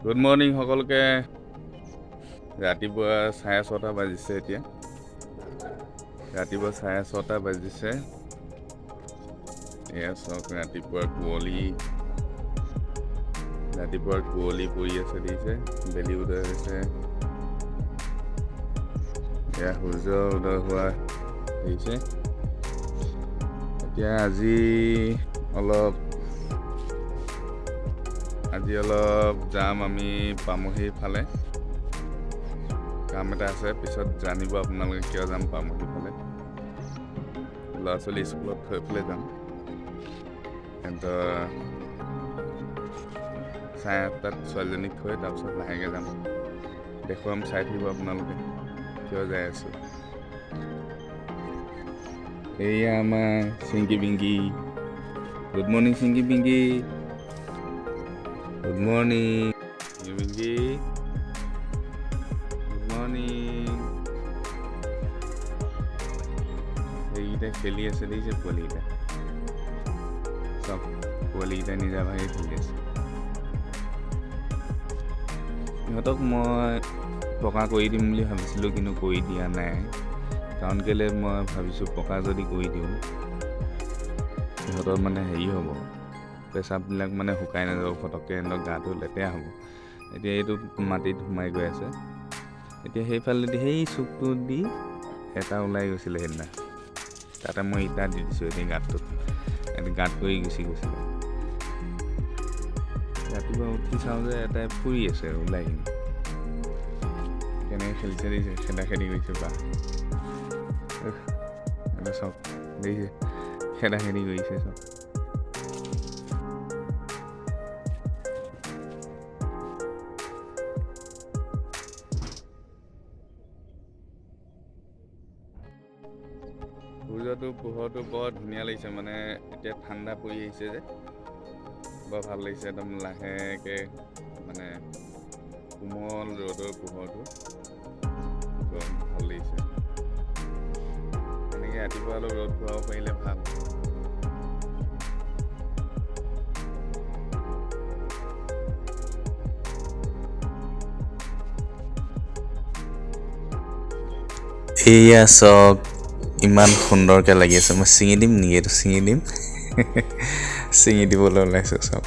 Good morning সকলোকে। ৰাতিপুৱা 6:30 বাজিছে এতিয়া। ৰাতিপুৱা 6:30 বাজিছে। এয়া চাওক ৰাতিপুৱাৰ কুঁৱলী পৰি আছে দেখিছে, বেলি উদয় হৈছে। এয়া সূৰ্য উদয় হোৱা দেখিছে। এতিয়া আজি অলপ যাম আমি পামহিৰ ফালে। কাম এটা আছে, পিছত জানিব আপোনালোকে কিয় যাম পামহিৰ ফালে। ল'ৰা ছোৱালী স্কুলত থৈ পেলাই যাম। সিহঁতৰ 8:30 ছোৱালীজনীক থৈ তাৰপিছত লাহেকৈ যাম। দেখুৱাম, চাই থাকিব আপোনালোকে কিয় যাই আছো। এয়া আমাৰ Chinky Pinky. Good morning Chinky Pinky. Good morning Chinky Pinky. Good morning. এইকেইটা খেলি আছে দেখিছে, পোৱালীকেইটা চব। পোৱালীকেইটা নিজা ভাগে খেলি আছে। সিহঁতক মই পকা কৰি দিম বুলি ভাবিছিলোঁ, কিন্তু কৰি দিয়া নাই। কাৰণ কেলৈ মই ভাবিছোঁ পকা যদি কৰি দিওঁ সিহঁতৰ মানে হেৰি হ'ব, পেচাববিলাক মানে শুকাই নাযাব ফটককৈ, সিহঁতৰ গাটো লেতেৰা হ'ব। এতিয়া এইটো মাটিত সোমাই গৈ আছে। এতিয়া সেইফালেদি সেই চুকটো দি এটা ওলাই গৈছিলে সেইদিনা, তাতে মই ইটা দি দিছোঁ এতিয়া গাঁতটোত। গাঁত কৰি গুচি গৈছিলে। ৰাতিপুৱা উঠি চাওঁ যে এটাই ফুৰি আছে ওলাই কিনে। কেনেকৈ খেলিছে দেখিছে, খেদা খেদি কৰিছে বা এটা চব দেখিছে, খেদা খেদি কৰিছে চব। সূৰ্যটোৰ পোহৰটো বৰ ধুনীয়া লাগিছে, মানে এতিয়া ঠাণ্ডা পৰি আহিছে যে বৰ ভাল লাগিছে। একদম লাহেকৈ মানে কোমল ৰ'দৰ পোহৰটো বৰ ভাল লাগিছে। এনেকৈ ৰাতিপুৱা অলপ ৰ'দ পোৱাব পাৰিলে ভাল। এয়া চাওক ইমান সুন্দৰকৈ লাগি আছে। মই ছিঙি দিম নেকি? এইটো ছিঙি দিম। ছিঙি দিবলৈ ওলাইছোঁ চাওক।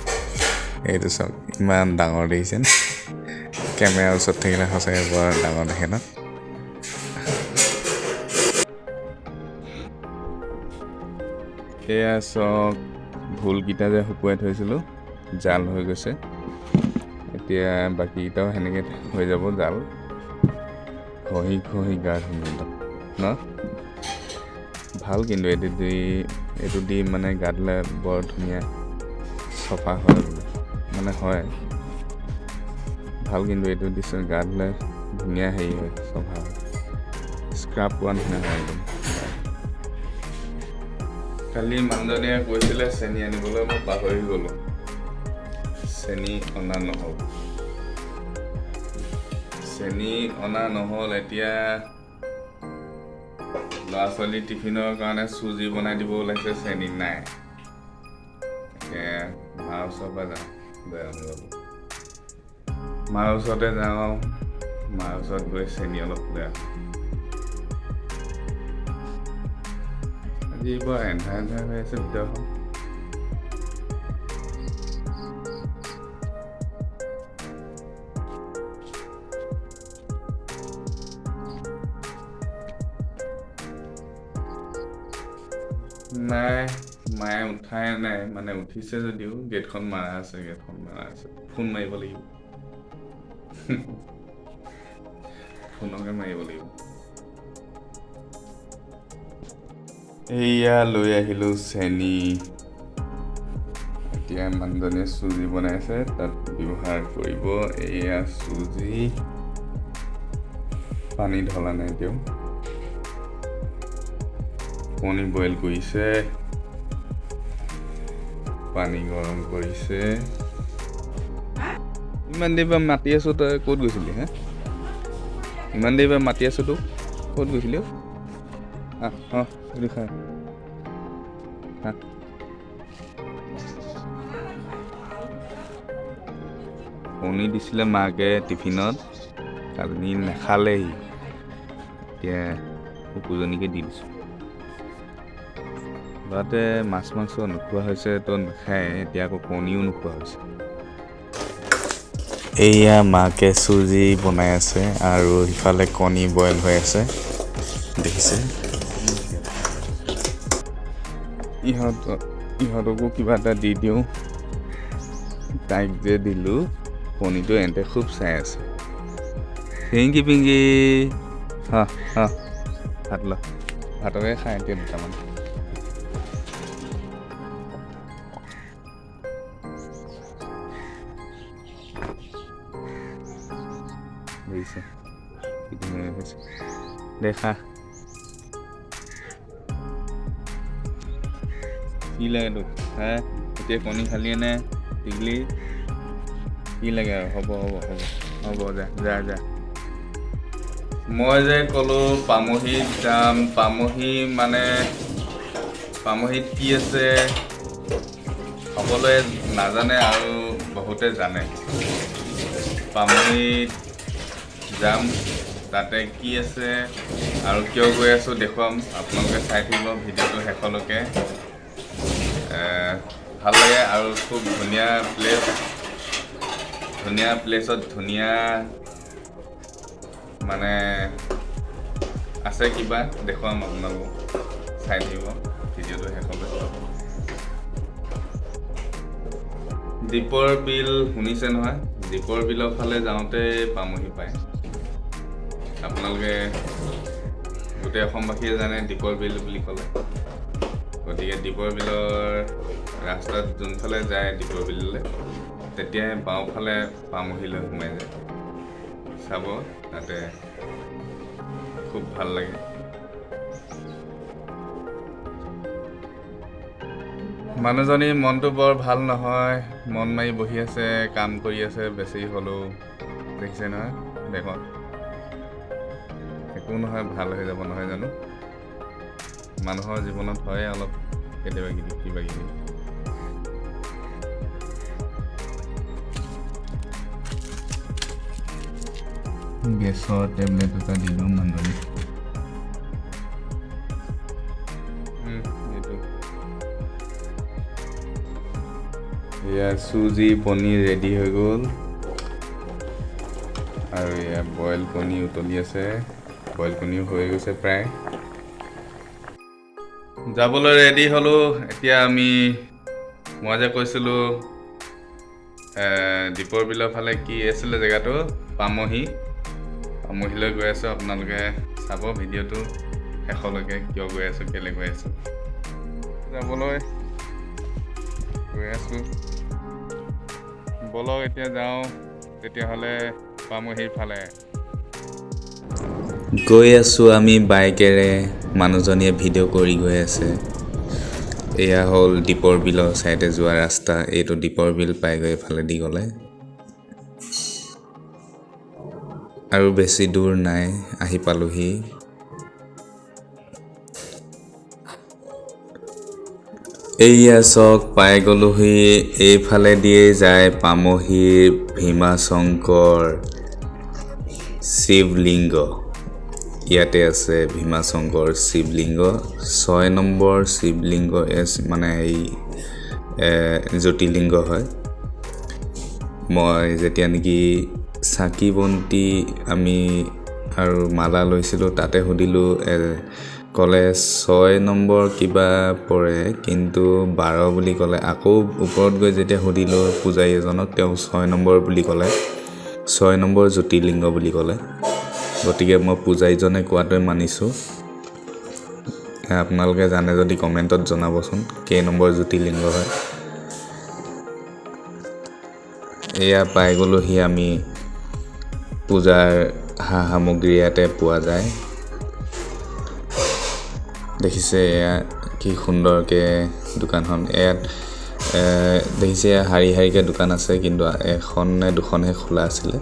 এইটো চাওক ইমান ডাঙৰ দেখিছে। কেমেৰাৰ ওচৰত থাকিলে সঁচাকৈ বৰ ডাঙৰ দেখে ন। এয়া চাওক ভোলকেইটা যে শুকুৱাই থৈছিলোঁ, জাল হৈ গৈছে। এতিয়া বাকীকেইটাও সেনেকৈ হৈ যাব জাল। খহি খহি গা ধুম ন। ভাল, কিন্তু এইটো দি মানে গা ধুলে বৰ ধুনীয়া চফা হয় বোলে, মানে হয় ভাল। কিন্তু এইটো দিছোঁ গা ধুলে ধুনীয়া হেৰি হয়, চফা হয়, স্ক্ৰাব পোৱা নিচিনা হয় একদম। কালি মানুহজনীয়ে কৈছিলে চেনি আনিবলৈ, মই পাহৰি গ'লোঁ। চেনি অনা নহ'ল। এতিয়া ল'ৰা ছোৱালী টিফিনৰ কাৰণে চুজি বনাই দিব ওলাইছে, চেনি নাই। মাৰ ওচৰৰ পৰা যাওঁ, মাৰ ওচৰতে যাওঁ। মাৰ ওচৰত গৈ চেনি অলপ লৈ আহোঁ। আজি বৰ এন্ধাৰ হৈ আছে ভিতৰখন। নাই, মায়ে উঠাই নাই, মানে উঠিছে যদিও গেটখন মাৰা আছে। ফোন মাৰিব লাগিব। ফোনকে মাৰিব লাগিব। এইয়া লৈ আহিলোঁ চেনি। এতিয়া মানুহজনীয়ে চুজি বনাইছে, তাত ব্যৱহাৰ কৰিব। এয়া চুজি, পানী ঢলা নাই এতিয়াও। কণী বইল কৰিছে, পানী গৰম কৰিছে। ইমান দেৰি পৰা মাতি আছোঁ, তই ক'ত গৈছিলি হা? ইমান দেৰি পৰা মাতি আছোঁ তোক, ক'ত গৈছিলি? এইটো খা। কণী দিছিলে মাকে টিফিনত, কালি নাখালেহি। এতিয়া কুকুৰজনীকে দি দিছোঁ। ল'ৰাটোৱে মাছ মাংস নোখোৱা হৈছে, তো নাখায়। এতিয়া আকৌ কণীও নোখোৱা হৈছে। এয়া মাকে চুজি বনাই আছে আৰু সিফালে কণী বইল হৈ আছে, দেখিছে। ইহঁতকো কিবা এটা দি দিওঁ। তাইক যে দিলোঁ কণীটো এহঁতে খুব চাই আছে। পিংকি পিংকি ভাত ল, ভাতকে খাই এতিয়া দুটামান। বুজিছে দেখা কি লাগে তোক? হা, এতিয়া কণী খালিয়ে নে টিকলি? কি লাগে আৰু? হ'ব যা। মই যে ক'লোঁ পামহিত যাম, পামহি মানে পামহিত কি আছে সকলোৱে নাজানে আৰু বহুতে জানে। পামহিত যাম, তাতে কি আছে আৰু কিয় গৈ আছোঁ দেখুৱাম। আপোনালোকে চাই থাকিব ভিডিঅ'টো শেষলৈকে। ভাল লাগে আৰু খুব ধুনীয়া প্লেচত ধুনীয়া মানে আছে কিবা, দেখুৱাম আপোনালোকক। চাই থাকিব ভিডিঅ'টো শেষলৈ। দীপৰ বিল শুনিছে নহয়? দীপৰ বিলৰ ফালে যাওঁতে পামহি পায়। আপোনালোকে গোটেই অসমবাসীয়ে জানে দীপৰ বিল বুলি ক'লে। গতিকে দীপৰ বিলৰ ৰাস্তাত যোনফালে যায় দীপৰ বিললৈ, তেতিয়াই বাওঁফালে পামহিলৈ সোমাই যায়। চাব তাতে খুব ভাল লাগে। মানুহজনী মনটো বৰ ভাল নহয়, মন মাৰি বহি আছে, কাম কৰি আছে বেছি হ'লেও। দেখিছে নহয় দেখত, একো নহয়, ভাল হৈ যাব নহয় জানো। মানুহৰ জীৱনত হয় অলপ কেতিয়াবা কিবা কিবি। গেছৰ টেবলেট এটা দিলোঁ মানুহজনী। এয়া চুজি পনীৰ ৰেডি হৈ গ'ল আৰু এয়া বইল কণী উতলি আছে। বইল কণীও হৈ গৈছে প্ৰায়। যাবলৈ ৰেডি হ'লোঁ। এতিয়া মই যে কৈছিলোঁ দীপৰ বিলৰ ফালে কি আছিলে জেগাটো, পামহিলৈ গৈ আছোঁ। আপোনালোকে চাব ভিডিঅ'টো শেষলৈকে, কিয় গৈ আছোঁ, কেলৈ গৈ আছোঁ। যাবলৈ গৈ আছোঁ, বলক এতিয়া যাওঁ তেতিয়াহ'লে পামহিৰ ফালে। গৈ আছোঁ আমি বাইকেৰে, মানুহজনীয়ে ভিডিঅ' কৰি গৈ আছে। এয়া হ'ল দীপৰ বিলৰ ছাইডে যোৱা ৰাস্তা। এইটো দীপৰ বিল পাইগৈ এইফালেদি গ'লে। আৰু বেছি দূৰ নাই, আহি পালোহি। এইয়া চক পাই গ'লোহি। এইফালে দিয়ে যায় পামহিৰ ভীমাশংকৰ শিৱলিংগ। ইয়াতে আছে ভীমাশংকৰ শিৱলিংগ, 6 নম্বৰ শিৱলিংগ মানে এই জ্যোতিৰ্লিংগ হয়। মই যেতিয়া নেকি চাকি বন্তি আমি আৰু মালা লৈছিলোঁ, তাতে সুধিলোঁ, ক'লে 6 নম্বৰ কিবা পৰে, কিন্তু 12 বুলি ক'লে। আকৌ ওপৰত গৈ যেতিয়া সুধিলোঁ পূজাৰী এজনক, তেওঁ 6 নম্বৰ বুলি ক'লে, 6 নম্বৰ জ্যোতিৰ্লিংগ বুলি ক'লে। গতিকে মই পূজাৰীজনে কোৱাটোৱে মানিছোঁ। আপোনালোকে জানে যদি কমেণ্টত জনাবচোন কেই নম্বৰ জ্যোতিৰ্লিংগ হয়। এয়া পাই গ'লোহি আমি। পূজাৰ সামগ্ৰী ইয়াতে পোৱা যায়। দেখিছে এয়া কি সুন্দৰকৈ দোকানখন। ইয়াত দেখিছে শাৰী শাৰীকৈ দোকান আছে, কিন্তু এখন নে দুখনহে খোলা আছিলে।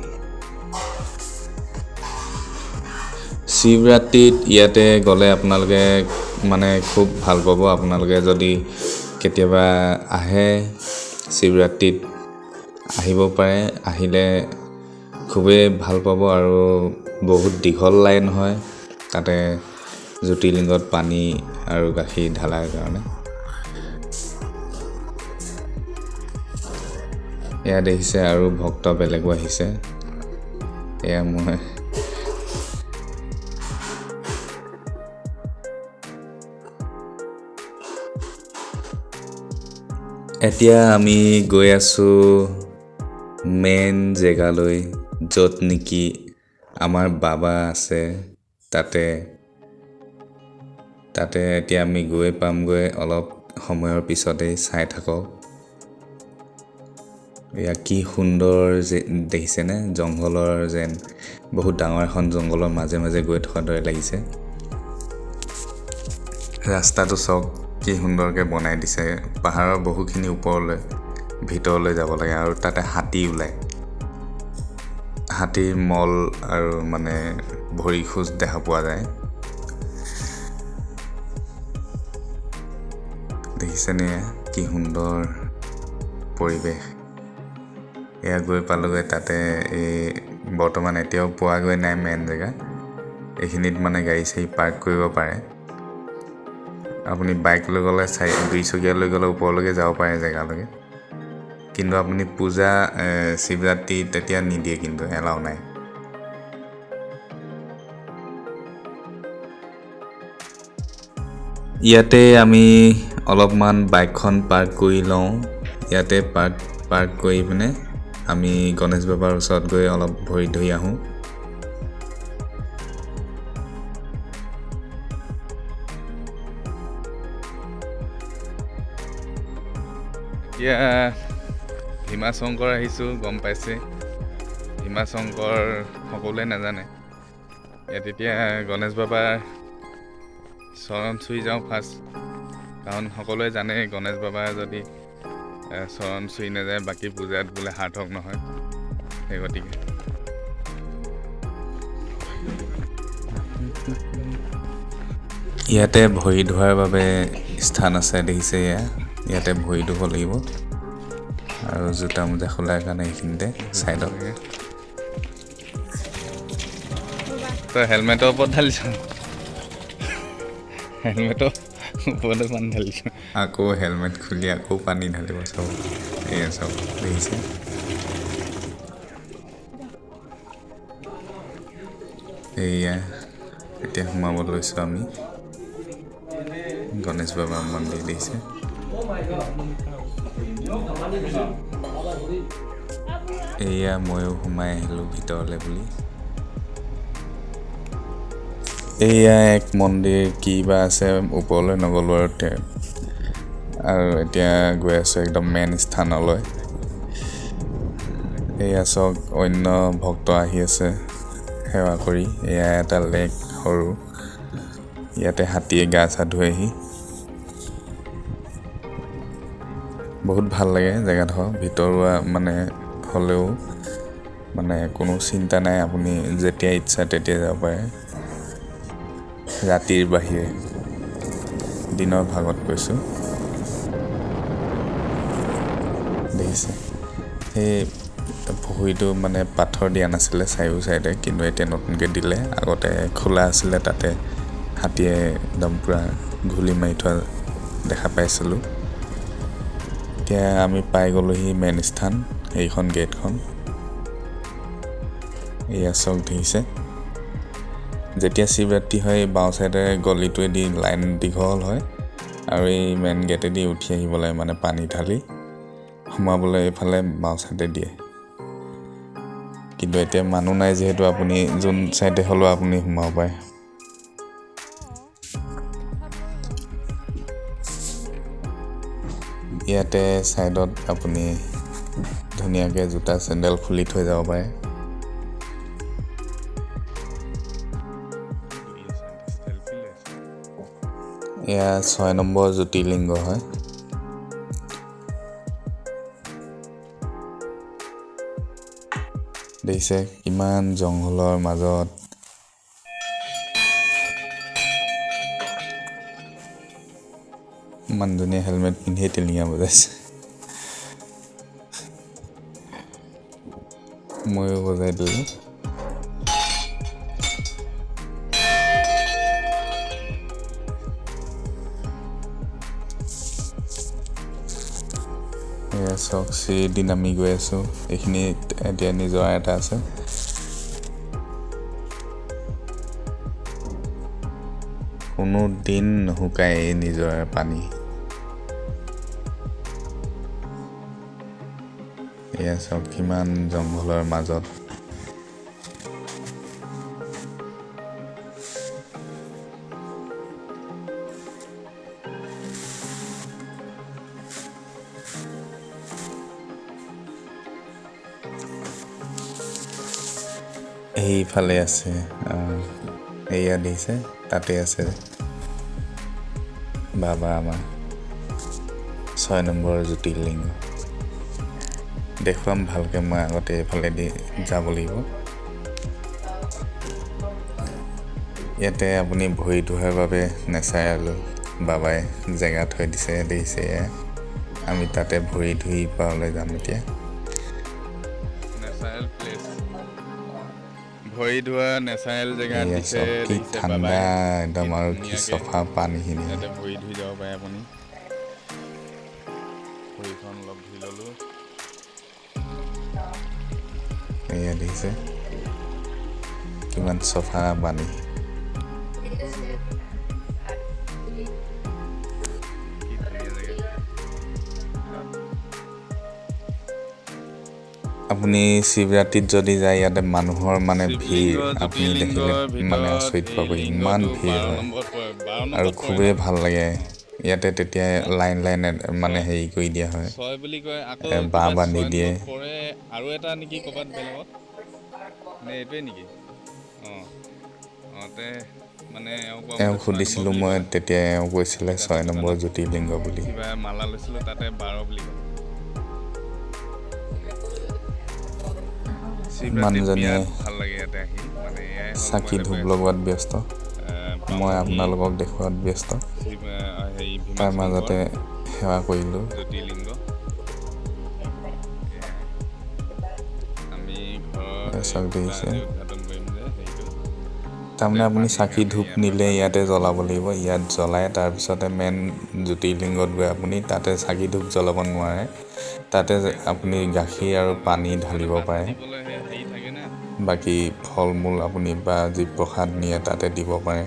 শিৱৰাত্ৰিত ইয়াতে গ'লে আপোনালোকে মানে খুব ভাল পাব। আপোনালোকে যদি কেতিয়াবা আহে শিৱৰাত্ৰিত, আহিব পাৰে, আহিলে খুবেই ভাল পাব আৰু বহুত দীঘল লাইন হয় তাতে জ্যোতিৰ্লিংগত পানী আৰু গাখীৰ ঢালাৰ কাৰণে। এয়া দেখিছে আৰু ভক্ত বেলেগো আহিছে। এয়া মই এতিয়া আমি গৈ আছোঁ মেইন জেগালৈ, য'ত নেকি আমাৰ বাবা আছে। তাতে এতিয়া আমি গৈ পামগৈ অলপ সময়ৰ পিছতেই। চাই থাকক এয়া কি সুন্দৰ যে দেখিছেনে, জংঘলৰ যেন বহুত ডাঙৰ এখন জংঘলৰ মাজে মাজে গৈ থকাৰ দৰে লাগিছে। ৰাস্তাটো চাওক কি সুন্দৰকৈ বনাই দিছে। পাহাৰৰ বহুখিনি ওপৰলৈ ভিতৰলৈ যাব লাগে আৰু তাতে হাতী ওলায়। হাতীৰ মল আৰু মানে ভৰি খোজ দেখা পোৱা যায়। দেখিছেনে কি সুন্দৰ পৰিৱেশ। এয়া গৈ পালোগৈ তাতে। এই বৰ্তমান এতিয়াও পোৱাগৈ নাই মেইন জেগা। এইখিনিত মানে গাড়ী চাড়ী পাৰ্ক কৰিব পাৰে। আপুনি বাইক লৈ গ'লে 2 চকীয়া লৈ গ'লে ওপৰলৈকে যাব পাৰে জেগালৈকে। কিন্তু আপুনি পূজা শিৱৰাত্ৰি তেতিয়া নিদিয়ে, কিন্তু এলাও নাই। ইয়াতে আমি অলপমান বাইকখন পাৰ্ক কৰি লওঁ। ইয়াতে পাৰ্ক কৰি পিনে আমি গণেশ বাবাৰ ওচৰত গৈ অলপ ভৰি ধুই আহোঁ। এতিয়া ভীমাশংকৰ আহিছোঁ, গম পাইছে। ভীমাশংকৰ সকলোৱে নাজানে। ইয়াত এতিয়া গণেশ বাবাৰ চৰণ চুই যাওঁ ফাৰ্ষ্ট, কাৰণ সকলোৱে জানে গণেশ বাবা যদি চৰণ চুই নাযায় বাকী পূজাত বোলে সাৰ্থক নহয়। সেই গতিকে ইয়াতে ভৰি ধোৱাৰ বাবে স্থান আছে, দেখিছে। ইয়াতে ভৰি ধুব লাগিব আৰু জোতা মোজা খোলাৰ কাৰণে এইখিনিতে ছাইডত। তই হেলমেটৰ ওপৰত ঢালিছ, হেলমেটৰ ওপৰতে পানী ঢালিছ। আকৌ হেলমেট খুলি আকৌ পানী ঢালিব। চাব এয়া চাব, দেখিছে। এয়া এতিয়া সোমাব লৈছোঁ আমি গণেশ বাবাৰ মন্দিৰ, দেখিছে। এয়া ময়ো সোমাই আহিলোঁ ভিতৰলৈ বুলি। এয়া এক মন্দিৰ, কি বা আছে ওপৰলৈ নগ'লোঁ আৰু এতিয়া গৈ আছোঁ একদম মেইন স্থানলৈ। এয়া চাওক অন্য ভক্ত আহি আছে সেৱা কৰি। এয়া এটা লেক সৰু, ইয়াতে হাতীয়ে গা চা ধুৱেহি। বহুত ভাল লাগে জেগাডোখৰ, ভিতৰুৱা মানে হ'লেও মানে কোনো চিন্তা নাই। আপুনি যেতিয়া ইচ্ছা তেতিয়া যাব পাৰে, ৰাতিৰ বাহিৰে। দিনৰ ভাগত কৈছোঁ, দেখিছে। সেই পুখুৰীটো মানে পাথৰ দিয়া নাছিলে চাৰিও চাইডে, কিন্তু এতিয়া নতুনকৈ দিলে। আগতে খোলা আছিলে, তাতে হাতীয়ে একদম পূৰা ঘূলি মাৰি থোৱা দেখা পাইছিলোঁ। এতিয়া আমি পাই গ'লোহি মেইন স্থান, সেইখন গেটখন। এয়া চাওক, দেখিছে। যেতিয়া শিৱৰাত্ৰি হয় এই বাওঁ চাইডে গলিটোৱেদি লাইন দীঘল হয় আৰু এই মেইন গেটেদি উঠি আহিব লাগে, মানে পানী ঢালি সোমাবলৈ এইফালে বাওঁ চাইডে দিয়ে। কিন্তু এতিয়া মানুহ নাই যিহেতু আপুনি যোন চাইডে হ'লেও আপুনি সোমাব পাৰে। ইয়াতে ছাইডত আপুনি ধুনীয়াকৈ জোতা চেণ্ডেল খুলি থৈ যাব পাৰে। এয়া 6 নম্বৰ জ্যোতিৰ্লিংগ হয়। দেখিছে কিমান জংঘলৰ মাজত। মানুহজনীয়ে হেলমেট পিন্ধিয়ে টিলিঙা বজাইছে। ময়ো বজাই দিলোঁ। এয়া চাওক চিৰিদি নামি গৈ আছোঁ। এইখিনি এতিয়া নিজৰা এটা আছে। কোনো দিন নুশুকায় এই নিজৰাৰ পানী। এয়া চাওক কিমান জংঘলৰ মাজত। এইফালে আছে, এয়া দিছে, তাতে আছে বাবা আমাৰ 6 নম্বৰ জ্যোতিৰ্লিংগ। দেখুৱাম ভালকৈ, মই আগতে এইফালেদি যাব লাগিব। ইয়াতে আপুনি ভৰি ধোৱাৰ বাবে নেচাৰেল বাবাই জেগা থৈ দিছে, দেখিছে। আমি তাতে ভৰি ধুই পাবলৈ যাম এতিয়া। নেচাৰেল প্লেচ, ভৰি ধোৱা নেচাৰেল জেগা দিছে। কি ঠাণ্ডা একদম, আৰু কি চফা পানীখিনি। ইয়াতে ভৰি ধুই যাব পাৰে আপুনি। ভৰিখন অলপ ধুই ল'লোঁ। এয়া দেখিছে কিমান চফা পানী। আপুনি শিৱৰাত্ৰিত যদি যায়, ইয়াতে মানুহৰ মানে ভিৰ আপুনি দেখিলে মানে আচৰিত পাব, ইমান ভিৰ হয় আৰু খুবেই ভাল লাগে। ইয়াতে তেতিয়া লাইন মানে হেৰি কৰি দিয়া হয়, বাঁহ বান্ধি দিয়ে। আৰু এটা নেকি ক'ৰবাত বেলেগত, নে এইটোৱে নেকি? মানে এওঁক সুধিছিলোঁ মই, তেতিয়া এওঁ কৈছিলে 6 নম্বৰ জ্যোতিৰ্লিংগ বুলি। কিবা মালা লৈছিলোঁ, তাতে 12 বুলি কয়। মানুহজনীয়ে চাকি ধূপ লগোৱাত ব্যস্ত, মই আপোনালোকক দেখুৱাত ব্যস্ত। তাৰ মাজতে সেৱা কৰিলোঁ। চাওক দেখিছে, তাৰমানে আপুনি চাকি ধূপ নিলে ইয়াতে জ্বলাব লাগিব। ইয়াত জ্বলাই তাৰপিছতে মেইন জ্যোতিৰ্লিংগত গৈ আপুনি তাতে চাকি ধূপ জ্বলাব নোৱাৰে। তাতে আপুনি গাখীৰ আৰু পানী ঢালিব পাৰে। বাকী ফল মূল আপুনি বা যি প্ৰসাদ নিয়ে তাতে দিব পাৰে,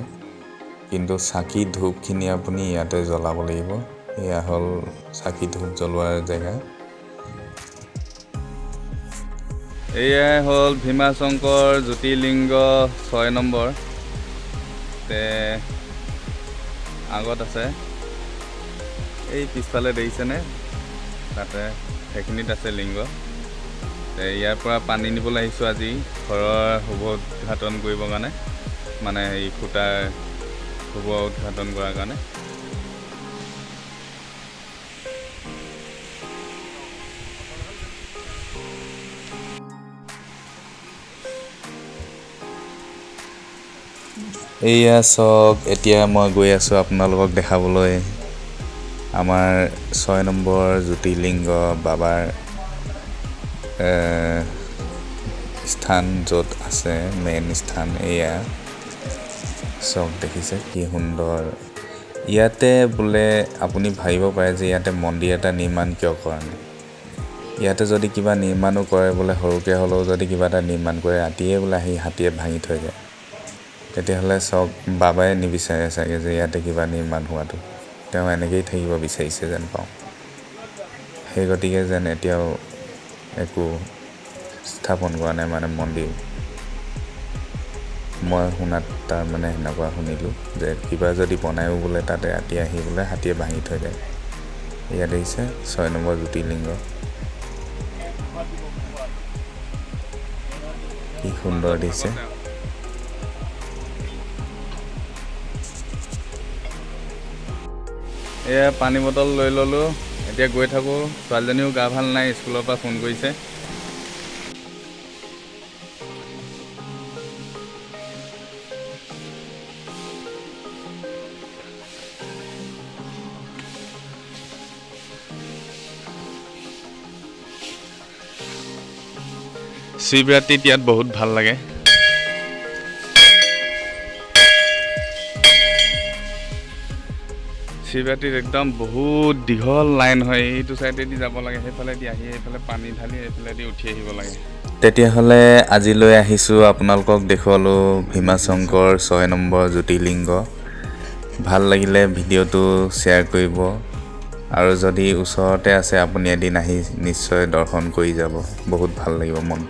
কিন্তু চাকি ধূপখিনি আপুনি ইয়াতে জ্বলাব লাগিব। এয়া হ'ল চাকি ধূপ জ্বলোৱাৰ জেগা। এয়াই হ'ল ভীমাশংকৰ জ্যোতিৰ্লিংগ 6 নম্বৰ। আগত আছে, এই পিছফালে দেখিছেনে, তাতে সেইখিনিত আছে লিংগ। ইয়াৰ পৰা পানী নিবলৈ আহিছোঁ আজি, ঘৰৰ শুভ উদ্ঘাটন কৰিবৰ কাৰণে, মানে এই খুঁটাৰ শুভ উদ্ঘাটন কৰাৰ কাৰণে। এয়া চাওক, এতিয়া মই গৈ আছোঁ আপোনালোকক দেখাবলৈ আমাৰ 6 নম্বৰ জ্যোতিৰ্লিংগ বাবাৰ স্থান, য'ত আছে মেইন স্থান। এয়া চাওক, দেখিছে কি সুন্দৰ। ইয়াতে বোলে আপুনি ভাবিব পাৰে যে ইয়াতে মন্দিৰ এটা নিৰ্মাণ কিয় কৰা নাই। ইয়াতে যদি কিবা নিৰ্মাণো কৰে, বোলে সৰুকৈ হ'লেও যদি কিবা এটা নিৰ্মাণ কৰে, ৰাতিয়ে বোলে আহি হাতীয়ে ভাঙি থৈ যায়। তেতিয়াহ'লে চাওক, বাবাই নিবিচাৰে চাগে যে ইয়াতে কিবা নিৰ্মাণ হোৱাটো, তেওঁ এনেকৈয়ে থাকিব বিচাৰিছে যেন পাওঁ। সেই গতিকে যেন এতিয়াও একো স্থাপন কৰা নাই, মানে মন্দিৰ। মই শুনাত তাৰমানে সেনেকুৱা শুনিলোঁ যে কিবা যদি বনায়ো বোলে তাতে ৰাতি আহি বোলে হাতীয়ে ভাঙি থৈ যায়। ইয়াত দেখিছে 6 নম্বৰ জ্যোতিৰ্লিংগ, কি সুন্দৰ দেখিছে। এয়া পানী বটল লৈ ল'লোঁ, এতিয়া গৈ থাকোঁ। ছোৱালীজনীও গা ভাল নাই, স্কুলৰ পৰা ফোন কৰিছে। শিৱৰাত্ৰিত ইয়াত বহুত ভাল লাগে। শিৱৰাত্ৰিত একদম বহুত দীঘল লাইন হয়, এইটো চাইডেদি যাব লাগে, সেইফালেদি আহি এইফালে পানী ঢালি এইফালেদি উঠি আহিব লাগে। তেতিয়াহ'লে আজিলৈ আহিছোঁ, আপোনালোকক দেখুৱালোঁ ভীমাশংকৰ 6 নম্বৰ জ্যোতিৰ্লিংগ। ভাল লাগিলে ভিডিঅ'টো শ্বেয়াৰ কৰিব, আৰু যদি ওচৰতে আছে আপুনি এদিন আহি নিশ্চয় দৰ্শন কৰি যাব, বহুত ভাল লাগিব মন।